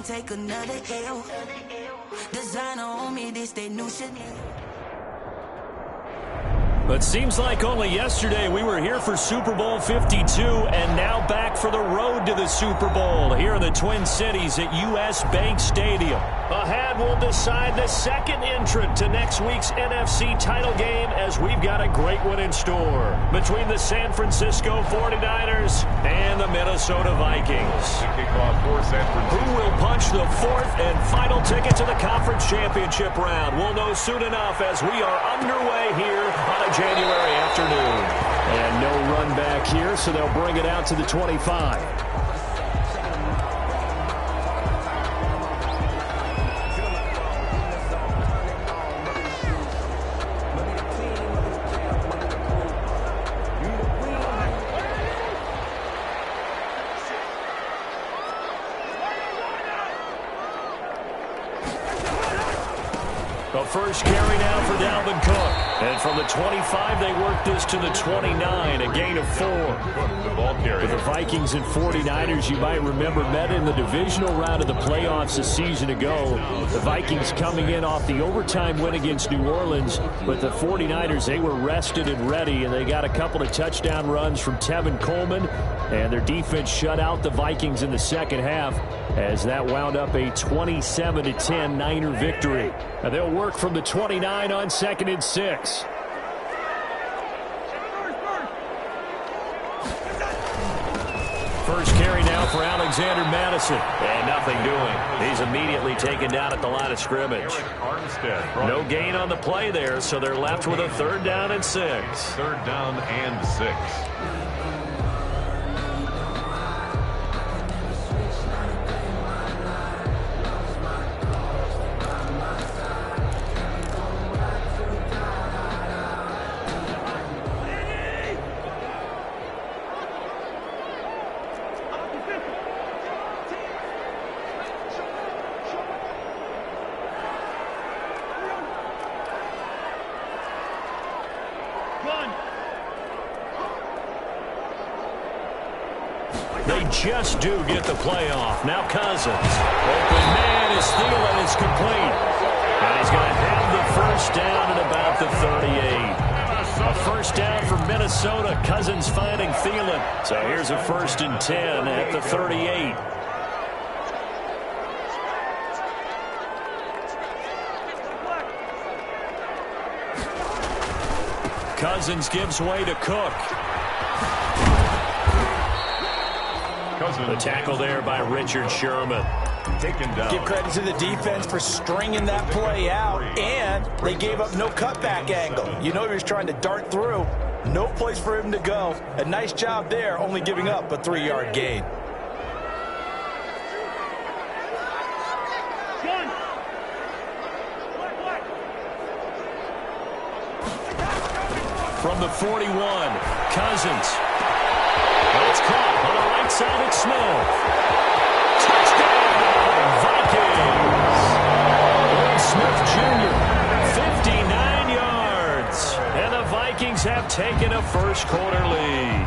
take another L. Designer on me, this they new Chanel. But seems like only yesterday we were here for Super Bowl 52 and now back for the road to the Super Bowl here in the Twin Cities at US Bank Stadium. Ahead, we'll decide the second entrant to next week's NFC title game as we've got a great one in store between the San Francisco 49ers and the Minnesota Vikings. Kickoff for San Francisco. Who will punch the fourth and final ticket to the conference championship round? We'll know soon enough as we are underway here on a January afternoon. And no run back here, so they'll bring it out to the 25. The first carry now for Dalvin Cook. And from the 25, they work this to the 29, a gain of 4. For the Vikings and 49ers, you might remember, met in the divisional round of the playoffs a season ago. The Vikings coming in off the overtime win against New Orleans, but the 49ers, they were rested and ready, and they got a couple of touchdown runs from Tevin Coleman, and their defense shut out the Vikings in the second half as that wound up a 27-10 Niner victory. Now they'll work from the 29 on 2nd and 6. First carry now for Alexander Madison. And nothing doing. He's immediately taken down at the line of scrimmage. No gain on the play there, so they're left with a 3rd down and 6. 3rd down and 6. They just do get the playoff. Now Cousins. Open man is Thielen is complete. And he's going to have the first down at about the 38. A first down for Minnesota. Cousins finding Thielen. So here's a 1st and 10 at the 38. Cousins gives way to Cook. The tackle there by Richard Sherman. Taken down. Give credit to the defense for stringing that play out, and they gave up no cutback angle. You know he was trying to dart through. No place for him to go. A nice job there, only giving up a 3-yard gain. From the 41, Cousins. It's caught on the right side at Smith. Touchdown, Vikings. Will Smith Jr., 59 yards. And the Vikings have taken a first-quarter lead.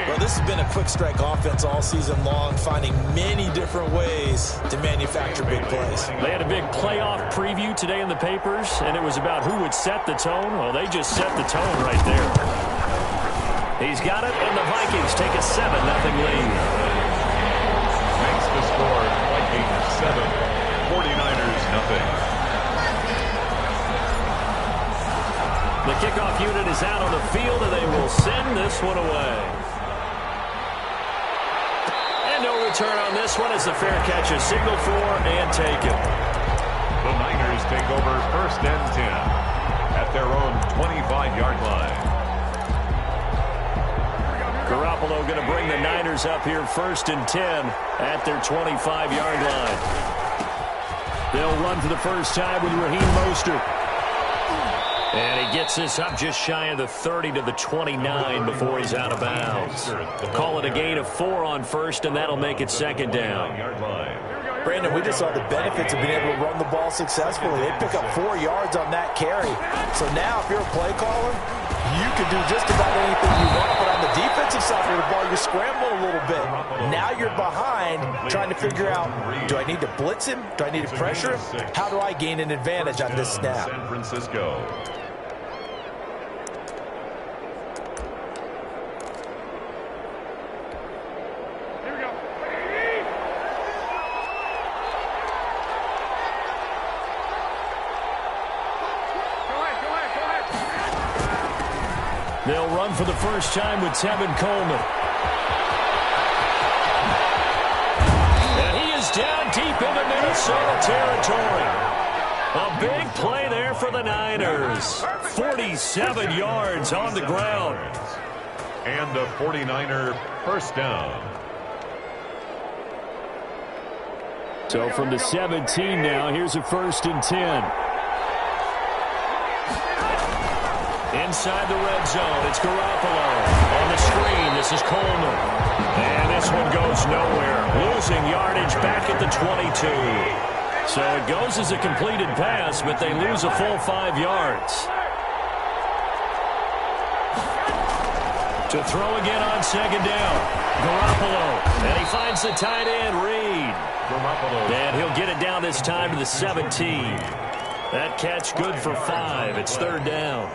Well, this has been a quick strike offense all season long, finding many different ways to manufacture big plays. They had a big playoff preview today in the papers, and it was about who would set the tone. Well, they just set the tone right there. He's got it, and the Vikings take a 7-0 lead. Makes the score Vikings 7, 49ers nothing. The kickoff unit is out on the field, and they will send this one away. And no return on this one as the fair catch is signaled for and taken. The Niners take over 1st and 10 at their own 25-yard line. Garoppolo going to bring the Niners up here 1st and 10 at their 25-yard line. They'll run for the first time with Raheem Mostert. And he gets this up just shy of the 30 to the 29 before he's out of bounds. Call it a gain of 4 on 1st, and that'll make it 2nd down. Brandon, we just saw the benefits of being able to run the ball successfully. They pick up 4 yards on that carry. So now if you're a play caller, you can do just about anything you want, but on the defensive side of the ball, you're scrambling a little bit. Now you're behind, trying to figure out, do I need to blitz him? Do I need to pressure him? How do I gain an advantage on this snap? San Francisco. They'll run for the first time with Tevin Coleman. And he is down deep into Minnesota territory. A big play there for the Niners. 47 yards on the ground. And a 49er first down. So from the 17 now, here's a 1st and 10. Inside the red zone, it's Garoppolo. On the screen, this is Coleman. And this one goes nowhere. Losing yardage back at the 22. So it goes as a completed pass, but they lose a full 5 yards. To throw again on 2nd down. Garoppolo. And he finds the tight end, Reed. Garoppolo. And he'll get it down this time to the 17. That catch good for 5. It's 3rd down.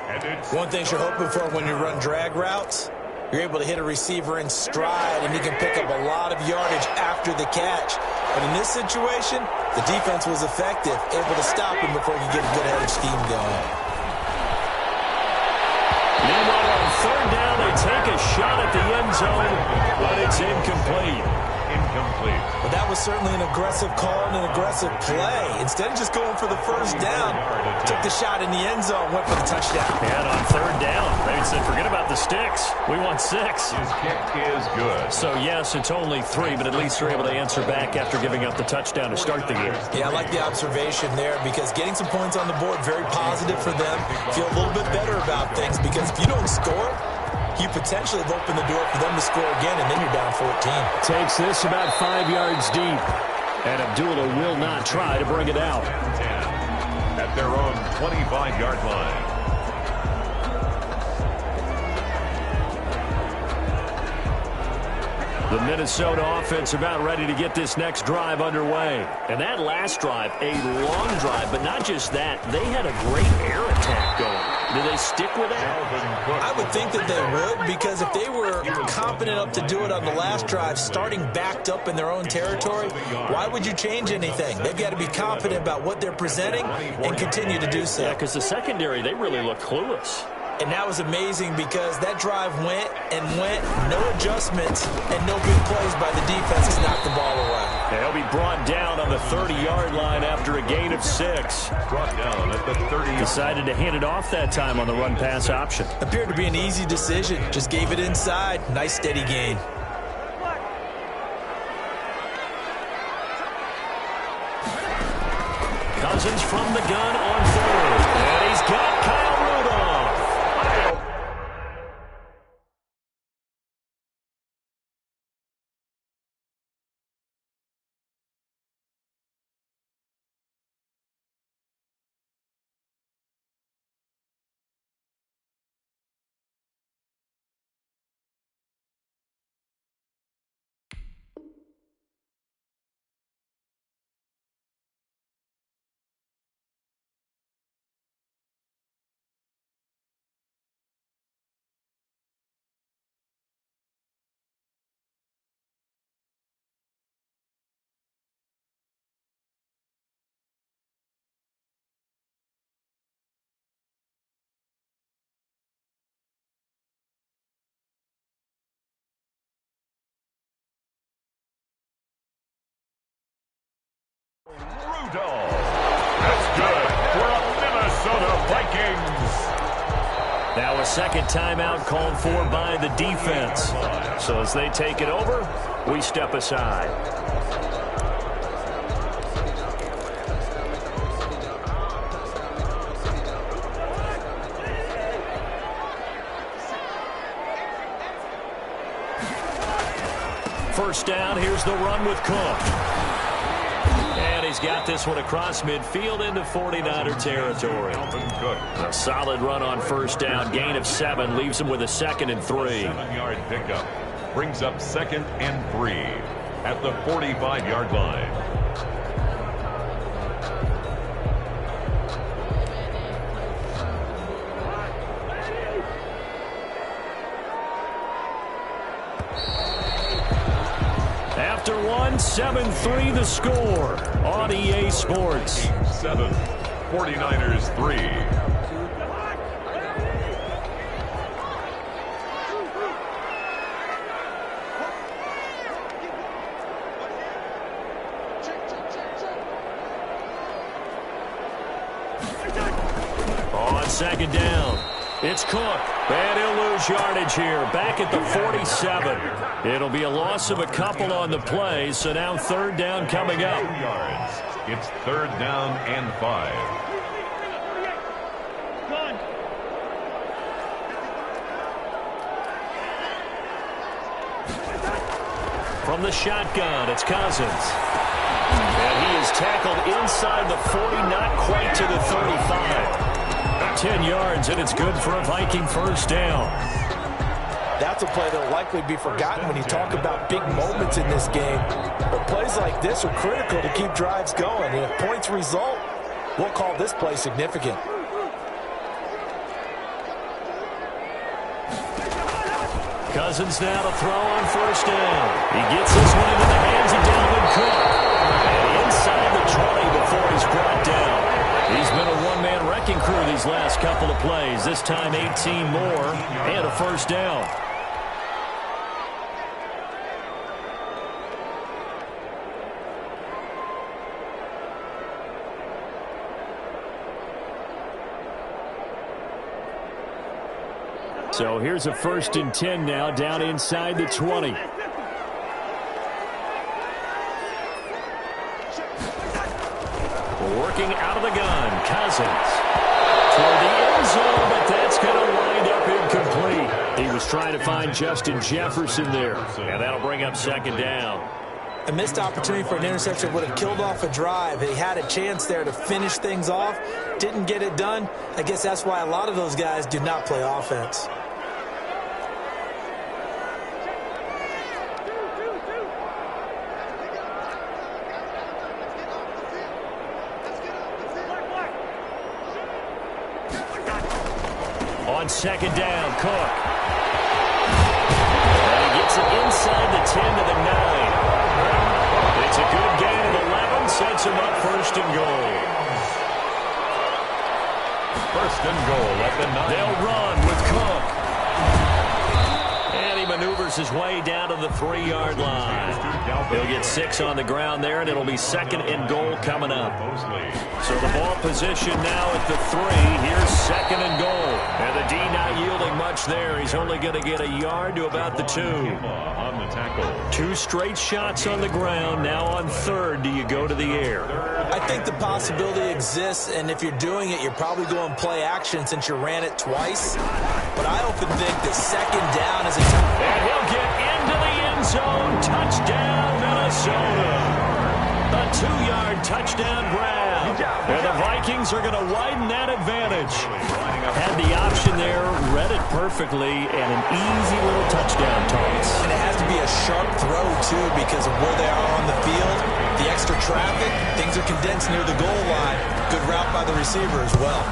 One thing you're hoping for when you run drag routes, you're able to hit a receiver in stride, and he can pick up a lot of yardage after the catch. But in this situation, the defense was effective, able to stop him before he could get a good headed scheme going. Meanwhile, on 3rd down, they take a shot at the end zone, but it's incomplete. Incomplete. But that was certainly an aggressive call and an aggressive play. Instead of just going for the first down, took the shot in the end zone, went for the touchdown. And on 3rd down, they said, forget about the sticks. We want 6. His kick is good. So, yes, it's only 3, but at least they're able to answer back after giving up the touchdown to start the game. Yeah, I like the observation there because getting some points on the board, very positive for them. Feel a little bit better about things because if you don't score, you potentially have opened the door for them to score again, and then you're down 14. Takes this about 5 yards deep. And Abdullah will not try to bring it out. 10 at their own 25-yard line. The Minnesota offense about ready to get this next drive underway. And that last drive, a long drive, but not just that. They had a great air attack going. Do they stick with that? I would think that they would, because if they were confident enough to do it on the last drive, starting backed up in their own territory, why would you change anything? They've got to be confident about what they're presenting and continue to do so. Yeah, because the secondary, they really look clueless. And that was amazing because that drive went and went, no adjustments, and no big plays by the defense to knock the ball away. They'll be brought down on the 30-yard line after a gain of 6. Brought down at the 30. Decided to hand it off that time on the run-pass option. Appeared to be an easy decision. Just gave it inside. Nice steady gain. Cousins from the gun on 3rd. And he's got Kyle Rudolph. Rudolph. That's good for a Minnesota Vikings. Now a second timeout called for by the defense. So as they take it over, we step aside. First down, here's the run with Cook. And he's got this one across midfield into 49er territory. A solid run on first down. Gain of 7 leaves him with a 2nd and 3. 7-yard pickup brings up 2nd and 3 at the 45-yard line. After 7-3 the score on EA Sports. 7, 49ers 3. On 2nd down, it's Cook. And he'll lose yardage here. Back at the 47. It'll be a loss of a couple on the play, so now 3rd down coming up. 2 yards. It's 3rd down and 5. From the shotgun, it's Cousins. And he is tackled inside the 40, not quite to the 35. 10 yards, and it's good for a Viking 1st down. That's a play that will likely be forgotten when you talk about big moments in this game. But plays like this are critical to keep drives going. And if points result, we'll call this play significant. Cousins now to throw on 1st down. He gets this one into the hands of Dalvin Cook. And inside the 20 before he's brought down. He's been a one-man wrecking crew these last couple of plays. This time 18 more and a 1st down. So here's a 1st and 10 now down inside the 20. Working out of the gun, Cousins. Toward the end zone, but that's going to wind up incomplete. He was trying to find Justin Jefferson there, and that'll bring up 2nd down. A missed opportunity for an interception would have killed off a drive. He had a chance there to finish things off, didn't get it done. I guess that's why a lot of those guys do not play offense. On 2nd down, Cook. And he gets it inside the 10 to the 9. It's a good gain of 11, sets him up 1st and goal. 1st and goal at the 9. They'll run with Cook. And he maneuvers his way down to the 3-yard line. He'll get 6 on the ground there, and it'll be 2nd and goal coming up. So the ball position now at the 3. Here's 2nd and goal. And the D not yielding much there. He's only going to get a yard to about the 2. On the tackle. 2 straight shots on the ground. Now on 3rd, do you go to the air? I think the possibility exists, and if you're doing it, you're probably going play action since you ran it twice. But I often think that 2nd down is a time. And he'll get into the end zone. Touchdown, Minnesota. A 2-yard touchdown grab. And the Vikings are going to widen that advantage. Had the option there, read it perfectly, and an easy little touchdown toss. And it has to be a sharp throw, too, because of where they are on the field. The extra traffic, things are condensed near the goal line. Good route by the receiver as well.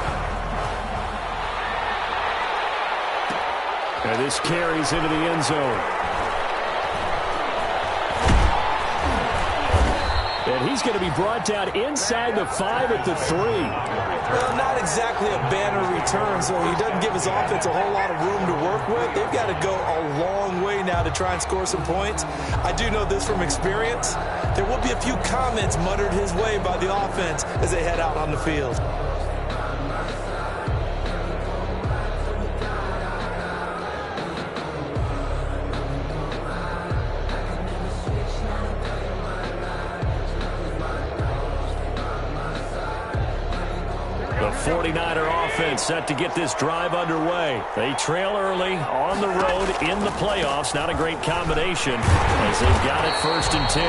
And this carries into the end zone. And he's going to be brought down inside the 5 at the 3. Well, not exactly a banner return, so he doesn't give his offense a whole lot of room to work with. They've got to go a long way now to try and score some points. I do know this from experience. There will be a few comments muttered his way by the offense as they head out on the field. 49er offense set to get this drive underway. They trail early on the road in the playoffs. Not a great combination as they've got it 1st and 10.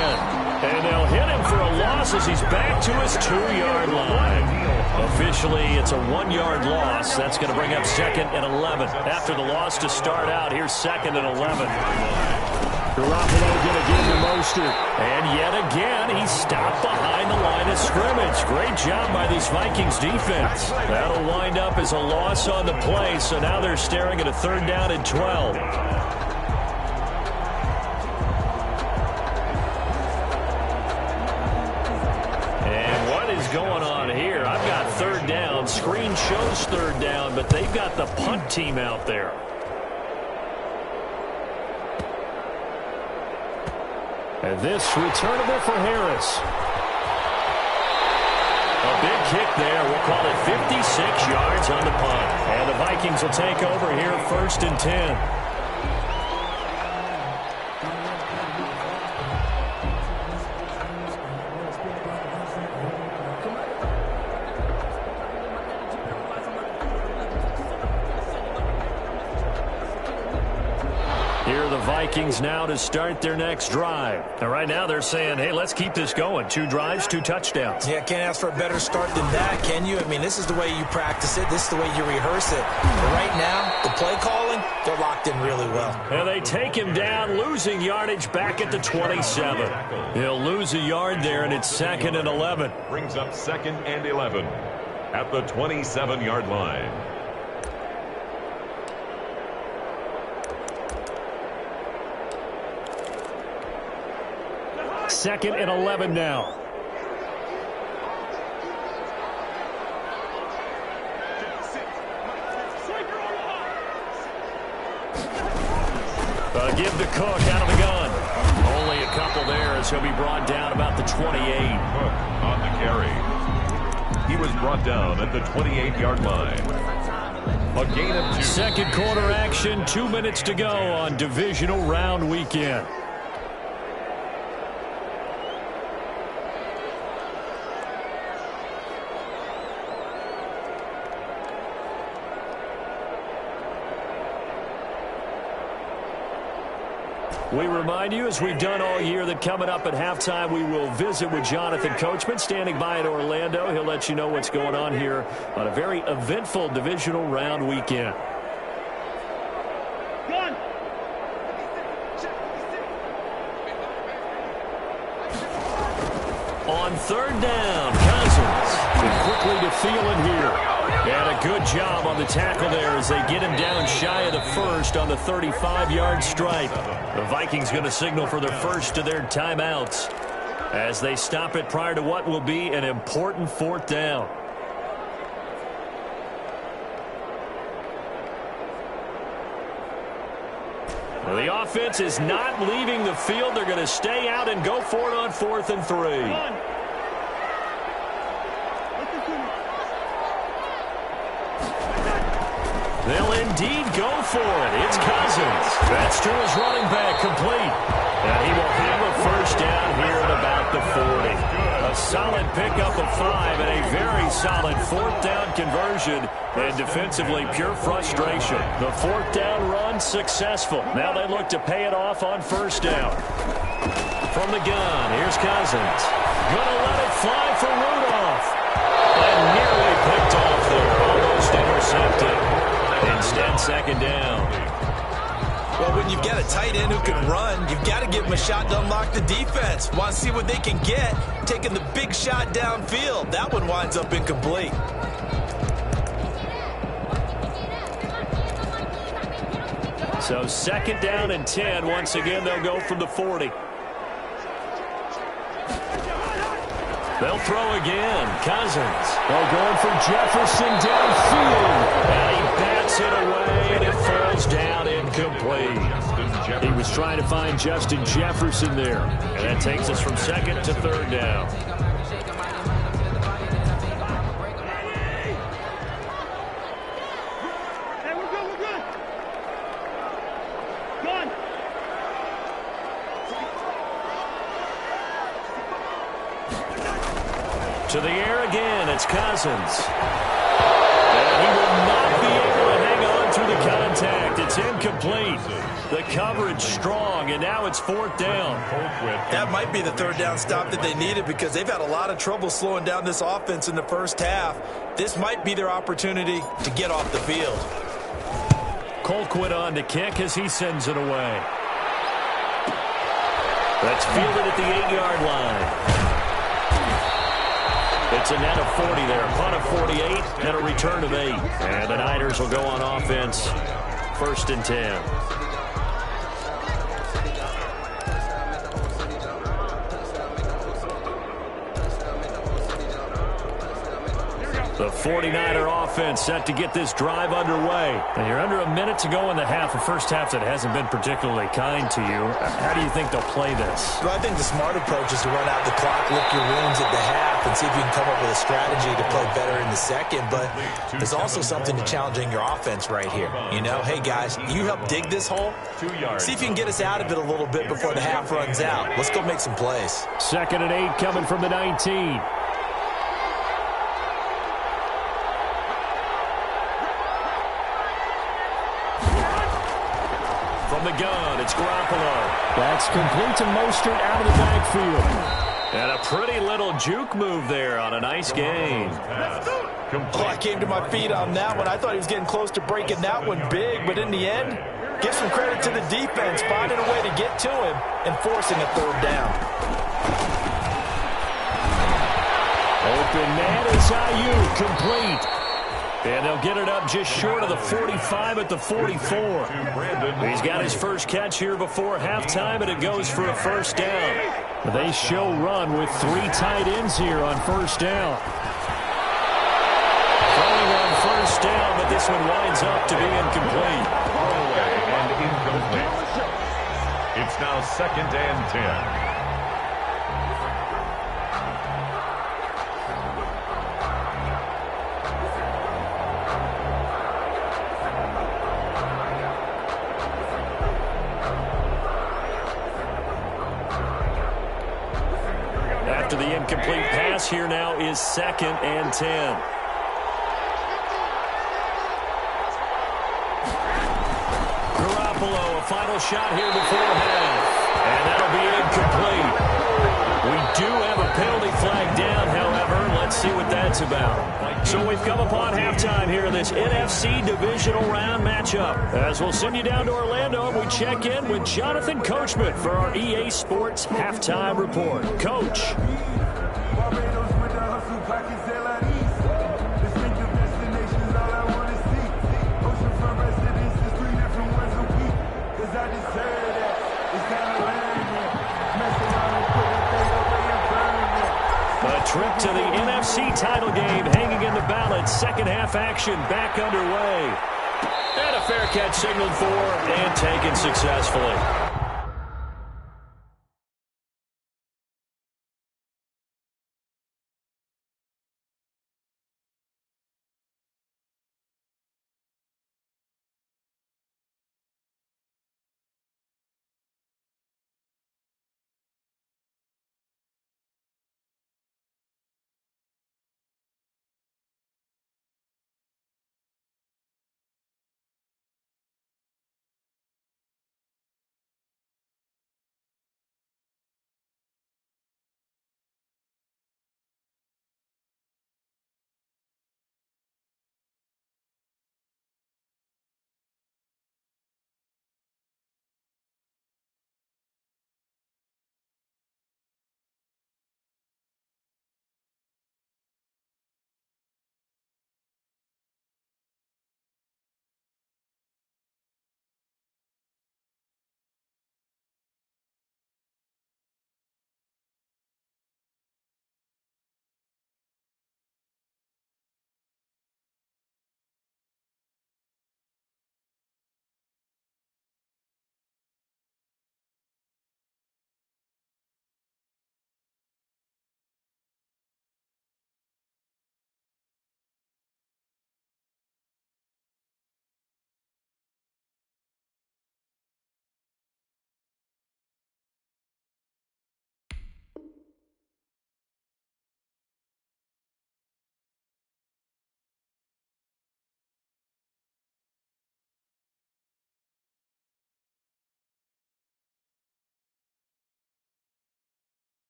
And they'll hit him for a loss as he's back to his 2-yard line. Officially, it's a 1-yard loss. That's going to bring up 2nd and 11. After the loss to start out, here's 2nd and 11. Garoppolo going to give to Mostert. And yet again, he's stopped behind the line of scrimmage. Great job by this Vikings defense. That'll wind up as a loss on the play, so now they're staring at a 3rd down and 12. And what is going on here? I've got 3rd down. Screen shows 3rd down, but they've got the punt team out there. And this returnable for Harris. A big kick there. We'll call it 56 yards on the punt. And the Vikings will take over here 1st and 10. Vikings now to start their next drive. Now, right now they're saying, hey, let's keep this going. 2 drives, 2 touchdowns. Yeah, can't ask for a better start than that, can you? I mean, this is the way you practice it. This is the way you rehearse it. But right now, the play calling, they're locked in really well. And they take him down, losing yardage back at the 27. He'll lose a yard there, and it's 2nd and 11. Brings up 2nd and 11 at the 27-yard line. 2nd and 11 now. Give the Cook out of the gun. Only a couple there as he'll be brought down about the 28. Cook on the carry. He was brought down at the 28-yard line. A gain of 2. Second quarter action, 2 minutes to go on divisional round weekend. We remind you, as we've done all year, that coming up at halftime, we will visit with Jonathan Coachman, standing by in Orlando. He'll let you know what's going on here on a very eventful divisional round weekend. On 3rd down, Cousins quickly to Thielen here. And a good job on the tackle there as they get him down shy of the 1st on the 35-yard stripe. The Vikings going to signal for their first of their timeouts as they stop it prior to what will be an important 4th down. Well, the offense is not leaving the field. They're going to stay out and go for it on 4th and 3. They'll indeed go for it. It's Cousins. That's to his running back, complete. And he will have a 1st down here at about the 40. A solid pickup of 5 and a very solid 4th down conversion. And defensively, pure frustration. The 4th down run successful. Now they look to pay it off on 1st down. From the gun, here's Cousins. Gonna let it fly for Rudolph. And nearly picked off there. Almost intercepted. Instead, 2nd down. Well, when you've got a tight end who can run, you've got to give him a shot to unlock the defense. Want to see what they can get, taking the big shot downfield. That one winds up incomplete. So 2nd down and 10. Once again, they'll go from the 40. They'll throw again. Cousins. They're going for Jefferson downfield. And he bats it away, and it falls down incomplete. He was trying to find Justin Jefferson there. And that takes us from 2nd to 3rd down. To the air again, it's Cousins. He will not be able to hang on through the contact. It's incomplete. The coverage strong, and now it's 4th down. That might be the 3rd down stop that they needed because they've had a lot of trouble slowing down this offense in the first half. This might be their opportunity to get off the field. Colquitt on to kick as he sends it away. That's fielded at the 8-yard line. It's a net of 40 there. A punt of 48 and a return of 8. And the Niners will go on offense. 1st and 10. The 49er offense set to get this drive underway. And you're under a minute to go in the half, a first half that hasn't been particularly kind to you. How do you think they'll play this? Well, I think the smart approach is to run out the clock, lick your wounds at the half, and see if you can come up with a strategy to play better in the second. But there's also something to challenging your offense right here. You know, hey, guys, you help dig this hole. See if you can get us out of it a little bit before the half runs out. Let's go make some plays. 2nd and 8 coming from the 19. From the gun, it's Garoppolo. That's complete to Mostert out of the backfield. And a pretty little juke move there on a nice game. Oh, I came to my feet on that one. I thought he was getting close to breaking that one big, but in the end, give some credit to the defense, finding a way to get to him and forcing a 3rd down. Open man is Ayuk, complete. And they'll get it up just short of the 45 at the 44. He's got his first catch here before halftime, and it goes for a 1st down. They show run with 3 tight ends here on 1st down. Throwing on 1st down, but this one winds up to be incomplete. And incomplete. It's now 2nd and 10. After the incomplete pass, here now is 2nd and 10. Garoppolo, a final shot here before half. And that'll be incomplete. We do have a penalty flag down, however. Let's see what that's about. So we've come upon halftime here in this NFC divisional round matchup. As we'll send you down to Orlando, and we check in with Jonathan Coachman for our EA Sports Halftime Report. Coach. A trip to the NFC title game hanging in the balance. 2nd half action back underway. And a fair catch signaled for and taken successfully.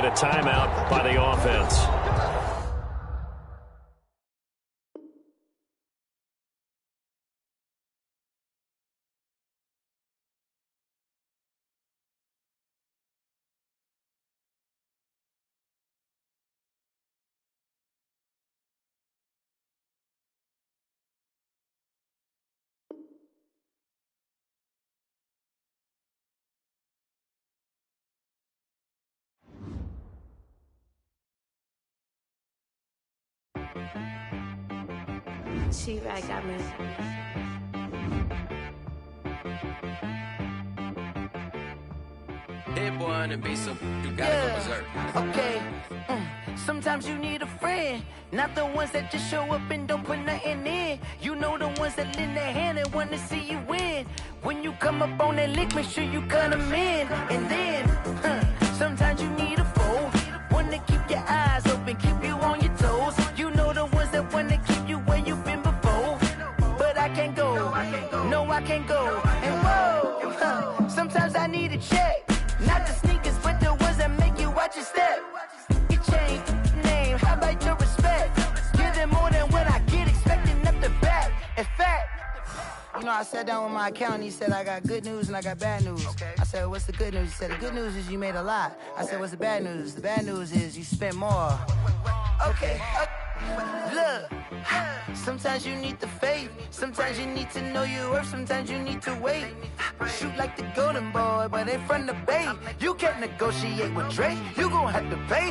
a timeout by the offense. She-Rag got me. Hit boy on the beat, so you gotta go berserk. Okay. Sometimes you need a friend, not the ones that just show up and don't put nothing in. You know the ones that lend their hand and want to see you win. When you come up on that lick, make sure you cut them in. And then, sometimes you need a foe, one to keep your eyes open, keep you on your toes. You know the ones that want to keep you where you've been before. But I can't go, no I can't go. And whoa, sometimes I need a check. Not the sneakers, but the ones that make you watch your step. Your chain, name, how about your respect? Give them more than what I get, expecting up the back. In fact, you know, I sat down with my accountant, he said, I got good news and I got bad news. I said, what's the good news? He said, the good news is you made a lot. I said, what's the bad news? The bad news is you spent more. Okay, look, sometimes you need the faith, sometimes you need to know your worth, sometimes you need to wait. Shoot like the golden boy, but ain't from the bay. You can't negotiate with Drake, you gon' have to pay.